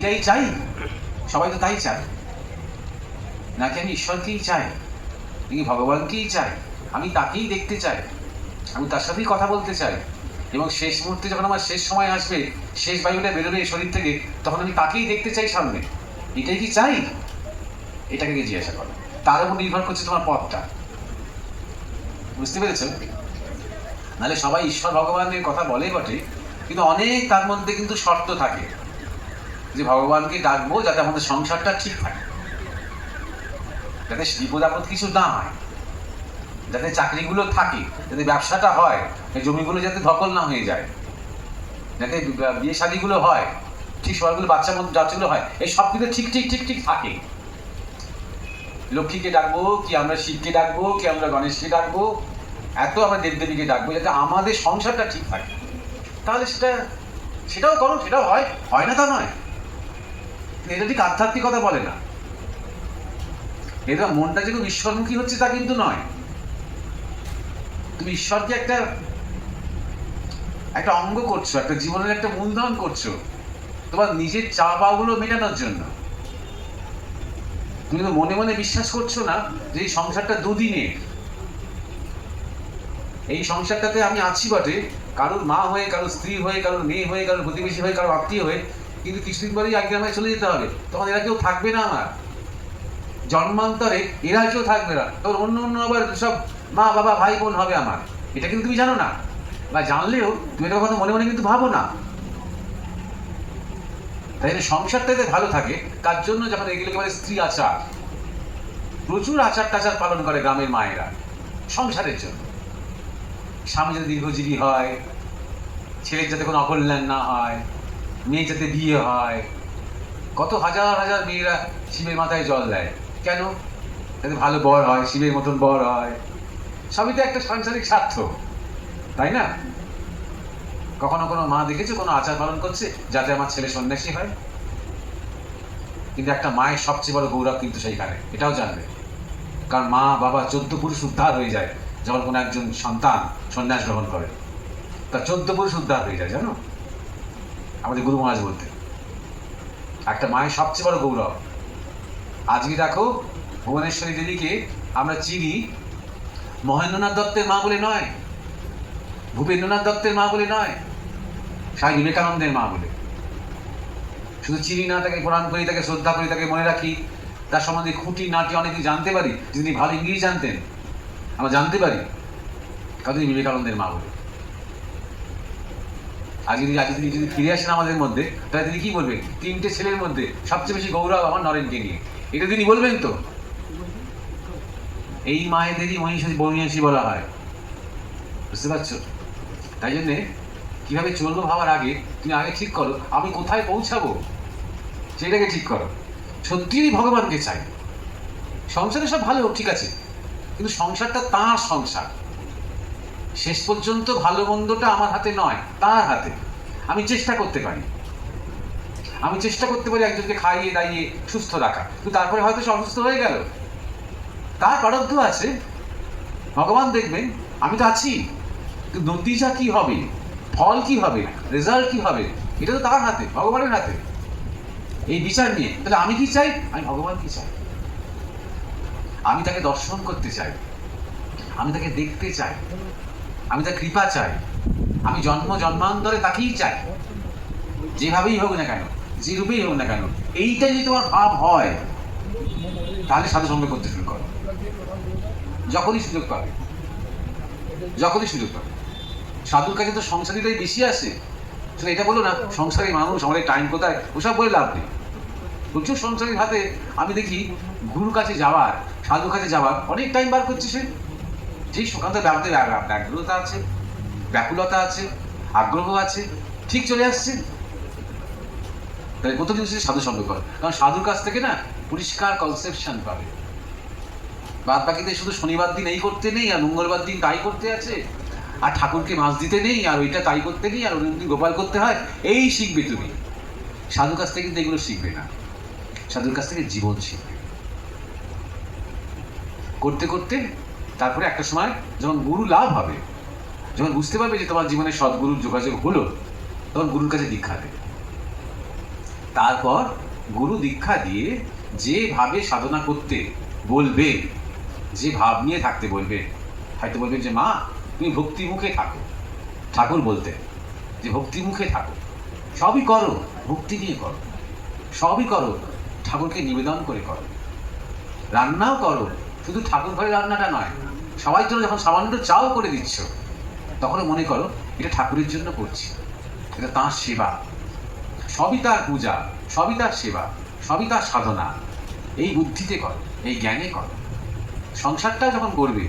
এটাই চাই, সবাই তো তাই চায়। নাকি আমি ঈশ্বরকেই চাই, নাকি ভগবানকেই চাই, আমি তাকেই দেখতে চাই, আমি তার সাথেই কথা বলতে চাই, এবং শেষ মুহূর্তে যখন আমার শেষ সময় আসবে, শেষ বায়ুটা বেরোবে শরীর থেকে, তখন আমি তাকেই দেখতে চাই সামনে। এটাই কি চাই? এটাকে জিজ্ঞাসা করো। তার উপর নির্ভর করছে তোমার পথটা। বুঝতে পেরেছ? নাহলে সবাই ঈশ্বর ভগবানের কথা বলে বটে, কিন্তু অনেক তার মধ্যে কিন্তু শর্ত থাকে যে ভগবানকে ডাকবো যাতে আমাদের সংসারটা ঠিক থাকে, যাতে বিপদ আপদ কিছু না হয়, যাতে চাকরিগুলো থাকে, যাতে ব্যবসাটা হয়, জমিগুলো যাতে ধকল না হয়ে যায়, যাতে বিয়ে শাদীগুলো হয়, ঠিক সময়গুলো বাচ্চার মধ্যে যাচ্ছিলো হয়, এই সব কিছু ঠিক ঠিক ঠিক ঠিক থাকে। লক্ষ্মীকে ডাকবো কি আমরা শিবকে ডাকবো কি আমরা গণেশকে ডাকবো, এত আমরা দেবদেবীকে ডাকবো যাতে আমাদের সংসারটা ঠিক থাকে। তাহলে সেটাও করো, সেটাও হয়, হয় না তা নয়। এটা ঠিক আধ্যাত্মিকতা বলে না। এটা মনটা যে খুব ঈশ্বরমুখী হচ্ছে তা কিন্তু নয়। তুমি ঈশ্বরকে একটা অঙ্গ করছো, একটা জীবনের একটা মূলধন করছো তোমার নিজের চা পাওয়াগুলো মেটানোর জন্য। তুমি তো মনে মনে বিশ্বাস করছো না যে এই সংসারটা দুদিনের, এই সংসারটাতে আমি আছি বটে, কারোর মা হয়ে, কারোর স্ত্রী হয়ে, কারোর মেয়ে হয়ে, কারোর প্রতিবেশী হয়ে, কারোর আত্মীয় হয়ে, কিন্তু কিছুদিন পরেই আগে আমায় চলে যেতে হবে, তখন এরা কেউ থাকবে না। আমার জন্মান্তরে এরা কেউ থাকবে না, তখন অন্য অন্য আবার সব মা বাবা ভাই বোন হবে আমার। এটা কিন্তু তুমি জানো না, বা জানলেও তুমি এটা কখনো মনে মনে কিন্তু ভাবো না। তাই সংসারটা যাতে ভালো থাকে তার জন্য যখন এগুলোকে বলে স্ত্রী আচার, প্রচুর আচার টাচার পালন করে গ্রামের মায়েরা সংসারের জন্য। স্বামী যাতে দীর্ঘজীবী হয়, ছেলের যাতে কোনো অকল্যাণ না হয়, মেয়ে যাতে বিয়ে হয়। কত হাজার হাজার মেয়েরা শিবের মাথায় জল দেয়, কেন? যাতে ভালো বর হয়, শিবের মতন বর হয়। সবই তো একটা সাংসারিক স্বার্থ, তাই না? কখনো কোনো মা দেখেছো কোনো আচার পালন করছে যাতে আমার ছেলে সন্ন্যাসী হয়? কিন্তু একটা মায়ের সবচেয়ে বড় গৌরব কিন্তু সেইখানে, এটাও জানবে। কারণ মা বাবা 14 পুরুষ উদ্ধার হয়ে যায় যখন কোনো একজন সন্তান সন্ন্যাস গ্রহণ করে, তার 14 পুরুষ উদ্ধার হয়ে যায়, জানো? আমাদের গুরু মহারাজ বলতে একটা মায়ের সবচেয়ে বড় গৌরব। আজকে দেখো ভুবনেশ্বরী দেবীকে আমরা চিনি মহেন্দ্রনাথ দত্তের মা বলে নয়, ভূপেন্দ্রনাথ দত্তের মা বলে নয়, স্বামী বিবেকানন্দের মা বলে। শুধু চিনি না, তাকে প্রণাম করি, তাকে শ্রদ্ধা করি, তাকে মনে রাখি, তার সম্বন্ধে খুঁটি নাটি অনেক কিছু জানতে পারি। যদি ভালো ইংলিশ জানতেন আমরা জানতে পারি কারণ তিনি বিবেকানন্দের মা বলে। আজকে তিনি যদি ফিরে আসেন আমাদের মধ্যে, তাহলে তিনি কি বলবেন? 3টে ছেলের মধ্যে সবচেয়ে বেশি গৌরব আমার নরেনকে নিয়ে, এটা তিনি বলবেন তো। এই মায়েদেরই মহিষী বলা হয়, বুঝতে পারছো? তাই জন্যে কিভাবে চলবো ভাবার আগে তুমি আগে ঠিক করো আমি কোথায় পৌঁছাবো, সেটাকে ঠিক করো। সত্যিই ভগবানকে চাই, সংসারে সব ভালো ঠিক আছে, কিন্তু সংসারটা তাঁর সংসার। শেষ পর্যন্ত ভালো মন্দটা আমার হাতে নয়, তাঁর হাতে। আমি চেষ্টা করতে পারি, একজনকে খাইয়ে দাইয়ে সুস্থ রাখা, কিন্তু তারপরে হয়তো সে অসুস্থ হয়ে গেল, তার প্রারব্ধ আছে। ভগবান দেখবেন আমি তো আছি, কিন্তু নতিজা কি হবে, ফল কি হবে, রেজাল্ট কি হবে, এটা তো তার হাতে, ভগবানের হাতে। এই বিচার নিয়ে তাহলে আমি কি চাই? আমি ভগবান কি চাই, আমি তাকে দর্শন করতে চাই, আমি তাকে দেখতে চাই, আমি তার কৃপা চাই, আমি জন্ম জন্মান্তরে তাকেই চাই, যেভাবেই হোক না কেন, যে রূপেই হোক না কেন। এইটা যদি তোমার ভাব হয় তাহলে সাধু সঙ্গ করতে শুরু করো, যখনই সুযোগ পাবে, যখনই সুযোগ পাবে। সাধুর কাছে তো সংসারীরাই বেশি আসে। শুধু এটা বলো না সংসারী মানুষ, আমাদের টাইম কোথায়, ওসব বলে লাভ নেই। প্রচুর সংসারীর হাতে আমি দেখি গুরুর কাছে যাওয়ার, সাধুর কাছে যাওয়ার অনেক টাইম বার করছে সে। যেই সুখান্ত ব্যাকুলতা আছে, ব্যাকুলতা আছে, আগ্রহ আছে, ঠিক চলে আসছে। তাই প্রথম জিনিস সাধু সঙ্গ করো, কারণ সাধুর কাছ থেকে না পরিষ্কার কনসেপশন পাবে। বাদ বাকিতে শুধু শনিবার দিন এই করতে নেই, আর মঙ্গলবার দিন তাই করতে আছে, আর ঠাকুরকে মাছ দিতে নেই, আর ওইটা তাই করতে নেই, আর অন্য দিন গোপাল করতে হয়, এই শিখবে তুমি। সাধুর কাছ থেকে কিন্তু এগুলো শিখবে না, সাধুর কাছ থেকে জীবন শিখবে। করতে করতে তারপরে একটা সময় যখন গুরু লাভ হবে, যখন বুঝতে পারবে যে তোমার জীবনে সদ্গুরুর যোগাযোগ হলো, তখন গুরুর কাছে দীক্ষা দেবে। তারপর গুরু দীক্ষা দিয়ে যেভাবে সাধনা করতে বলবে, যে ভাব নিয়ে থাকতে বলবে, হয়তো বলবেন যে মা তুমি ভক্তিমুখে থাকো, ঠাকুর বলতে যে ভক্তিমুখে থাকো, সবই করো ভক্তি নিয়ে করো, সবই করো ঠাকুরকে নিবেদন করে করো, রান্নাও করো, শুধু ঠাকুর ঘরে রান্নাটা নয়, সবাই জন্য যখন সামান্য চাও করে দিচ্ছ তখনও মনে করো এটা ঠাকুরের জন্য করছি, এটা তাঁর সেবা, সবই তার পূজা, সবই তার সেবা, সবই তার সাধনা। এই বুদ্ধিতে করো, এই জ্ঞানে করো। সংসারটা যখন করবে,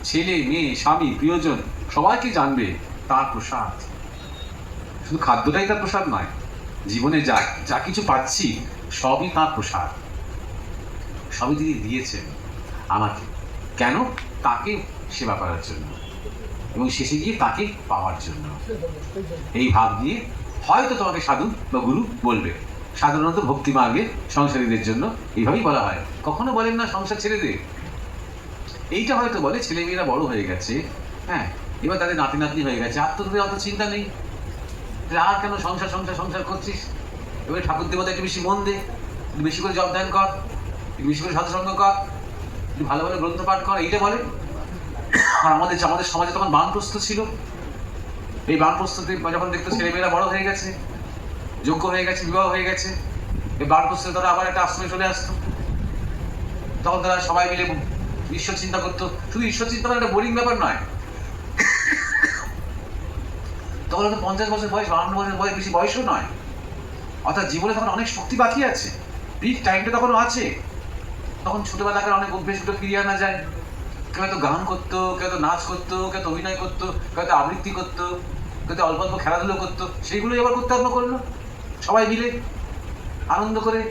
ছেলে মেয়ে স্বামী প্রিয়জন সবাইকে জানবে তার প্রসাদ। শুধু খাদ্যটাই তার প্রসাদ নয়, জীবনে যা যা কিছু পাচ্ছি সবই তার প্রসাদ, সবই তিনি দিয়েছেন আমাকে। কেন? তাকে সেবা করার জন্য এবং শেষে গিয়ে তাকে পাওয়ার জন্য। এই ভাব নিয়ে হয়তো তোমাকে সাধু বা গুরু বলবে। সাধারণত ভক্তি মার্গে সংসারীদের জন্য এইভাবেই বলা হয়, কখনো বলেন না সংসার ছেড়ে দে। এইটা হয়তো বলে ছেলেমেয়েরা বড় হয়ে গেছে, হ্যাঁ, এবার তাদের নাতি নাতনি হয়ে গেছে, আর তোদের অত চিন্তা নেই, আর কেন সংসার সংসার সংসার করছিস, এবার ঠাকুর দেবতা একটু বেশি মন দে, একটু বেশি করে জপ ধ্যান কর, একটু বেশি করে সাধুসঙ্গ কর, একটু ভালো ভালো গ্রন্থ পাঠ কর, এইটা বলে। আর আমাদের সমাজে তখন বানপ্রস্থ ছিল, এই বানপ্রস্থতে যখন দেখতো ছেলেমেয়েরা বড় হয়ে গেছে, যোগ্য হয়ে গেছে, বিবাহ হয়ে গেছে, এই বানপ্রস্থে তারা আবার একটা আশ্রমে চলে আসতো, তখন তারা সবাই মিলে ঈশ্বর চিন্তা করতো। শুধু ঈশ্বর চিন্তা মানে একটা বোরিং ব্যাপার নয়, তখন হয়তো 50 বছর বয়স, 52 বছর বয়স, বেশি বয়সও নয়, অর্থাৎ জীবনে তখন অনেক শক্তি বাকি আছে, পিক টাইমটা তখনও আছে। তখন ছোটবেলাকার অনেক অভ্যেসগুলো ফিরিয়ে আনা যায়। কেউ হয়তো গান করতো, কেউ হয়তো নাচ করতো, কেউ হয়তো অভিনয় করতো, কেউ হয়তো আবৃত্তি করতো, কেউ হয়তো অল্প অল্প খেলাধুলো করতো, সেইগুলোই আবার করতে আরম্ভ করলো সবাই মিলে আনন্দ করে।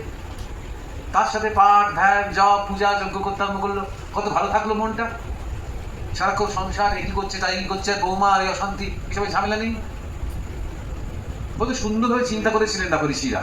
তার সাথে পাঠ ধ্যান জপ পূজা যজ্ঞ করতে আরম্ভ করলো। কত ভালো থাকলো মনটা, সারাক্ষণ সংসার এই করছে তাই করছে, বৌমা আর এই অশান্তি, এসবের ঝামেলা নেই। কত সুন্দরভাবে চিন্তা করেছিলেন ঋষিরা।